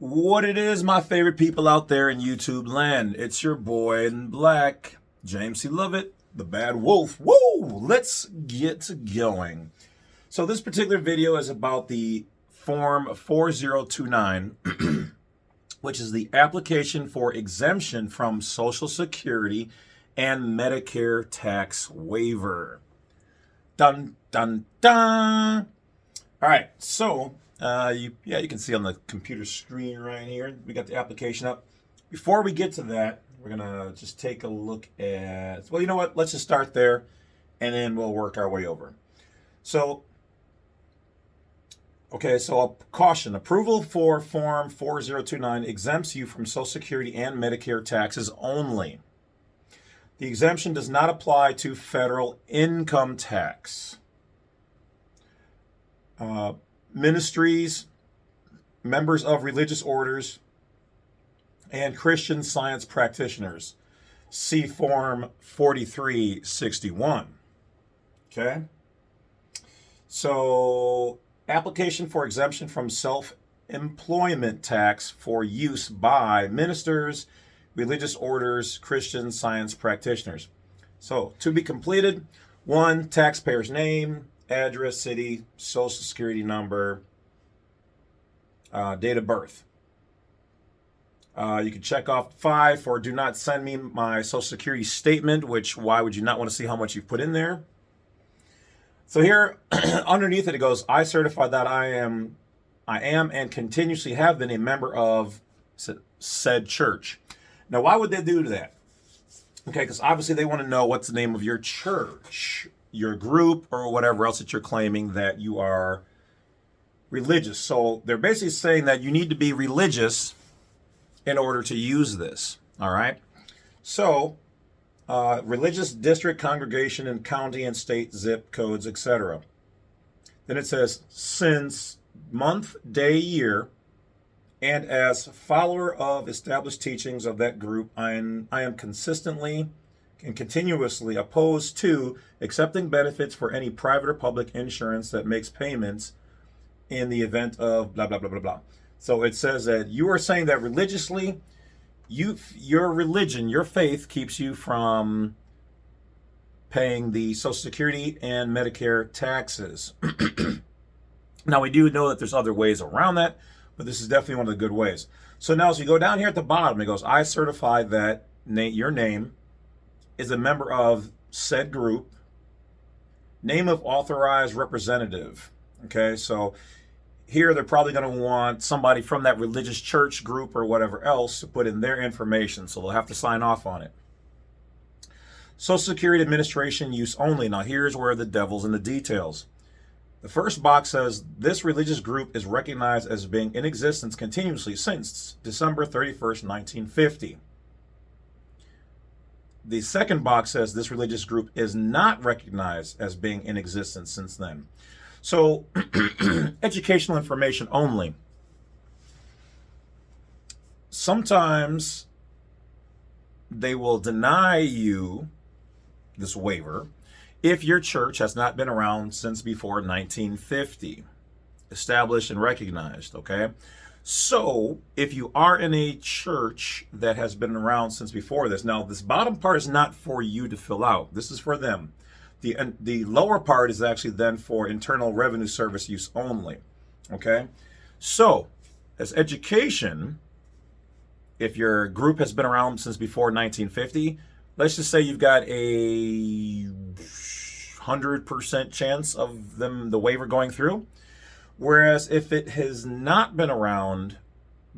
What it is, my favorite people out there in YouTube land. It's your boy in black, James C. Lovett, the Badwolf. Woo! Let's get going. So this particular video is about the Form 4029, which is the application for exemption from Social Security and Medicare tax waiver. Dun, dun, dun. All right, so you can see on the computer screen right here, we got the application up. Before we get to that, we're gonna just take a look at, well, you know what, let's just start there and then we'll work our way over. So, okay, so a caution, approval for Form 4029 exempts you from Social Security and Medicare taxes only. The exemption does not apply to federal income tax. Ministries, members of religious orders, and Christian Science practitioners. See Form 4361. Okay? So, application for exemption from self-employment tax for use by ministers, religious orders, Christian Science practitioners. So, to be completed, 1, taxpayer's name, address, city, social security number, date of birth. You can check off 5 for do not send me my social security statement, which why would you not want to see how much you've put in there? So here underneath it goes, I certify that I am and continuously have been a member of said church. Now, why would they do that? Okay, because obviously they want to know what's the name of your church, your group, or whatever else that you're claiming that you are religious. So they're basically saying that you need to be religious in order to use this. All right. So religious district, congregation, and county and state zip codes, etc. Then it says since month, day, year, and as follower of established teachings of that group, I am consistently and continuously opposed to accepting benefits for any private or public insurance that makes payments in the event of blah, blah, blah, blah, blah. So it says that you are saying that religiously, your religion, your faith keeps you from paying the Social Security and Medicare taxes. Now, we do know that there's other ways around that, but this is definitely one of the good ways. So now as you go down here at the bottom, it goes, I certify that your name is a member of said group, name of authorized representative. Okay, so here they're probably going to want somebody from that religious church group or whatever else to put in their information, so they'll have to sign off on it. Social Security Administration use only. Now here's where the devil's in the details. The first box says this religious group is recognized as being in existence continuously since December 31st, 1950. The second box says this religious group is not recognized as being in existence since then. So, educational information only. Sometimes they will deny you this waiver if your church has not been around since before 1950, established and recognized, okay? So, if you are in a church that has been around since before this, now this bottom part is not for you to fill out. This is for them. The lower part is actually then for Internal Revenue Service use only, okay? So, as education, if your group has been around since before 1950, let's just say you've got a 100% chance of the waiver going through. Whereas if it has not been around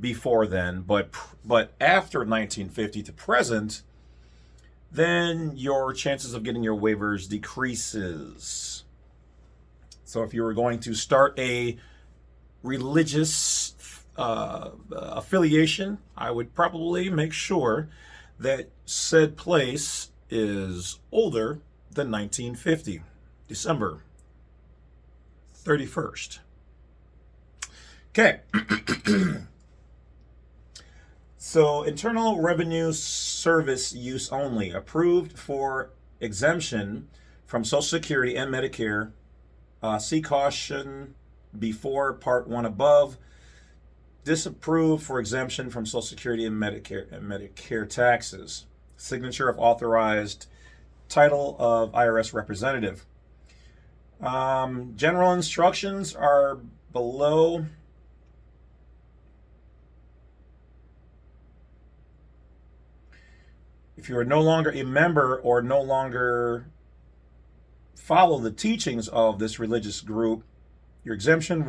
before then, but after 1950 to present, then your chances of getting your waivers decreases. So if you were going to start a religious affiliation, I would probably make sure that said place is older than 1950, December 31st. Okay. So, Internal Revenue Service use only, approved for exemption from Social Security and Medicare. See caution before Part 1 above. Disapproved for exemption from Social Security and Medicare taxes. Signature of authorized title of IRS representative. General instructions are below. If you are no longer a member or no longer follow the teachings of this religious group, your exemption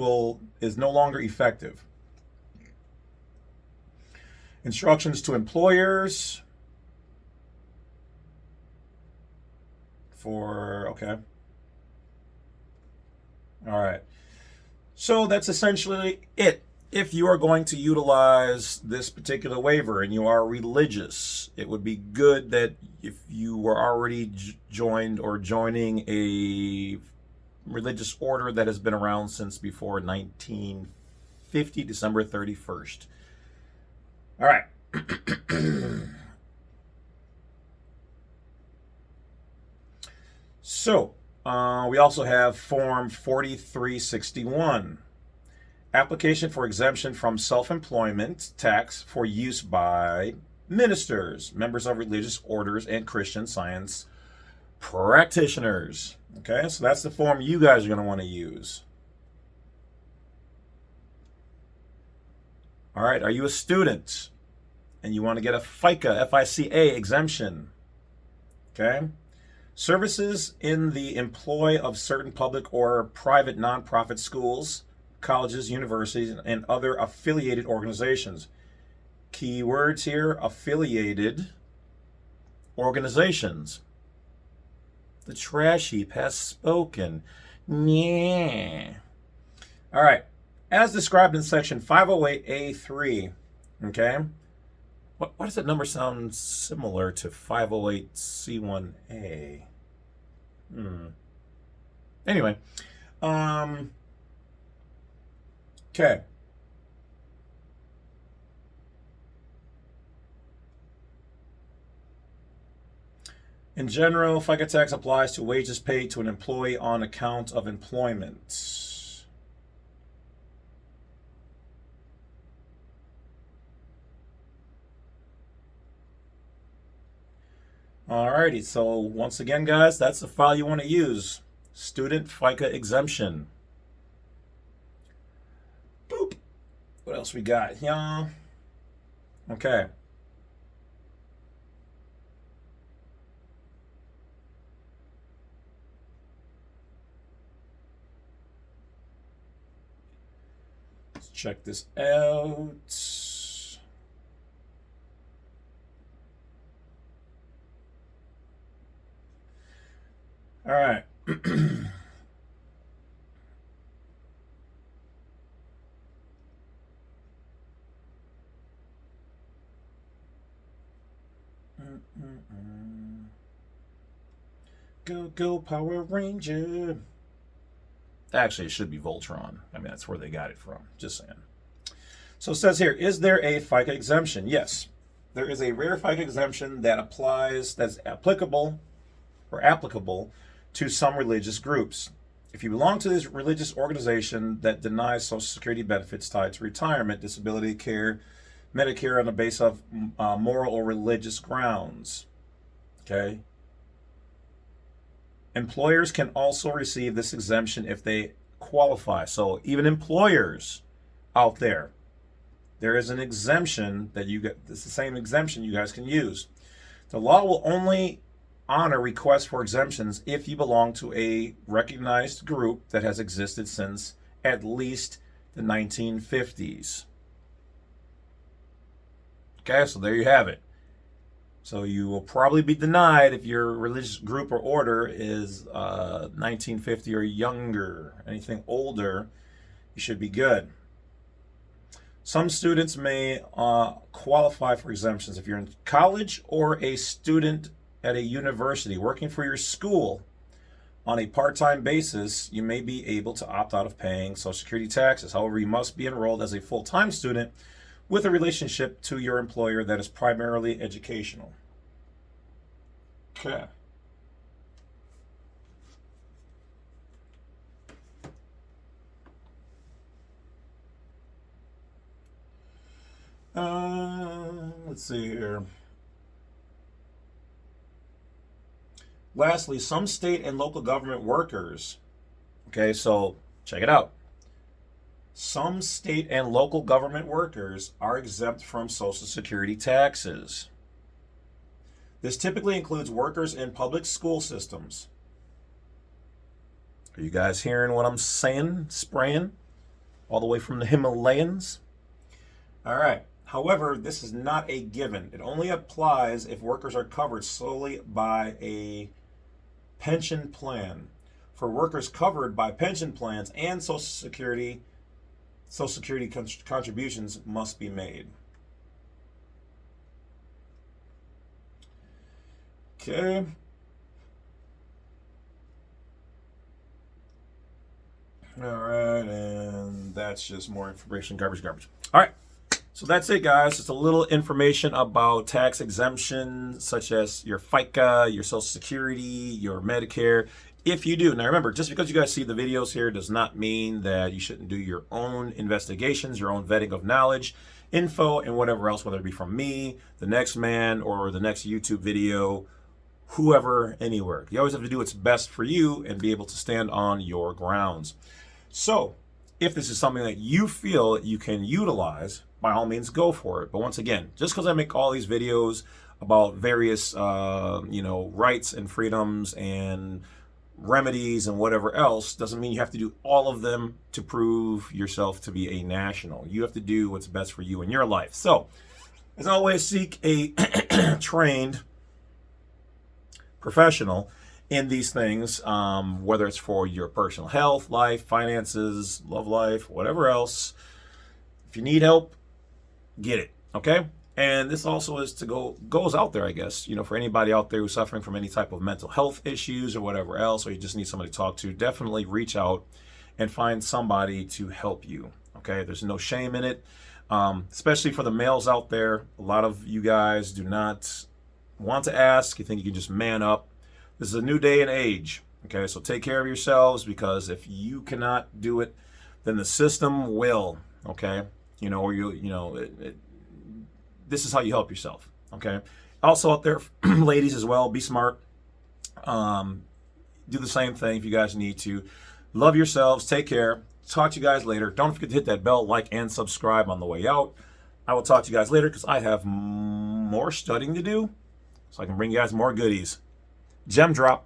is no longer effective. Instructions to employers okay. All right. So that's essentially it. If you are going to utilize this particular waiver and you are religious, it would be good that if you were already joined or joining a religious order that has been around since before 1950, December 31st. All right. So, we also have Form 4361. Application for exemption from self-employment tax for use by ministers, members of religious orders, and Christian Science practitioners. Okay, so that's the form you guys are going to want to use. All right, are you a student and you want to get a FICA, F-I-C-A exemption? Okay. Services in the employ of certain public or private nonprofit schools, colleges, universities, and other affiliated organizations. Key words here, affiliated organizations. The trash heap has spoken. Yeah. All right. As described in section 508A3, okay? Why does that number sound similar to 508C1A? Anyway, okay. In general, FICA tax applies to wages paid to an employee on account of employment. Alrighty, so once again, guys, that's the file you want to use. Student FICA exemption. Boop. What else we got? Yeah. Okay. Let's check this out. All right. Go Power Ranger. Actually, it should be Voltron. I mean, that's where they got it from. Just saying. So it says here, is there a FICA exemption? Yes. There is a rare FICA exemption that applies, that's applicable to some religious groups. If you belong to this religious organization that denies Social Security benefits tied to retirement, disability care, Medicare on the basis of moral or religious grounds, okay? Employers can also receive this exemption if they qualify. So even employers out there, there is an exemption that you get. It's the same exemption you guys can use. The law will only honor requests for exemptions if you belong to a recognized group that has existed since at least the 1950s. Okay, so there you have it. So you will probably be denied if your religious group or order is 1950 or younger. Anything older, you should be good. Some students may qualify for exemptions if you're in college or a student at a university working for your school on a part-time basis. You may be able to opt out of paying Social Security taxes. However, you must be enrolled as a full-time student with a relationship to your employer that is primarily educational. Okay. Let's see here. Lastly, some state and local government workers. Okay, so check it out. Some state and local government workers are exempt from Social Security taxes. This typically includes workers in public school systems. Are you guys hearing what I'm saying? Spraying all the way from the Himalayas? All right. However, this is not a given. It only applies if workers are covered solely by a pension plan. For workers covered by pension plans and Social Security contributions must be made. Okay. All right, and that's just more information, garbage. All right, so that's it, guys. It's a little information about tax exemptions, such as your FICA, your Social Security, your Medicare. If you do, now remember, just because you guys see the videos here does not mean that you shouldn't do your own investigations, your own vetting of knowledge, info, and whatever else, whether it be from me, the next man, or the next YouTube video, whoever, anywhere. You always have to do what's best for you and be able to stand on your grounds. So if this is something that you feel you can utilize, by all means, go for it. But once again, just because I make all these videos about various, rights and freedoms and remedies and whatever else doesn't mean you have to do all of them to prove yourself to be a national. You have to do what's best for you in your life. So, as always, seek a trained professional in these things, whether it's for your personal health, life, finances, love life, whatever else. If you need help, get it, okay? And this also is goes out there, I guess, for anybody out there who's suffering from any type of mental health issues or whatever else, or you just need somebody to talk to, definitely reach out and find somebody to help you, okay? There's no shame in it, especially for the males out there. A lot of you guys do not want to ask. You think you can just man up. This is a new day and age, okay? So take care of yourselves, because if you cannot do it, then the system will, okay? This is how you help yourself, okay? Also out there, ladies as well, be smart. Do the same thing if you guys need to. Love yourselves. Take care. Talk to you guys later. Don't forget to hit that bell, like, and subscribe on the way out. I will talk to you guys later because I have more studying to do so I can bring you guys more goodies. Gem drop.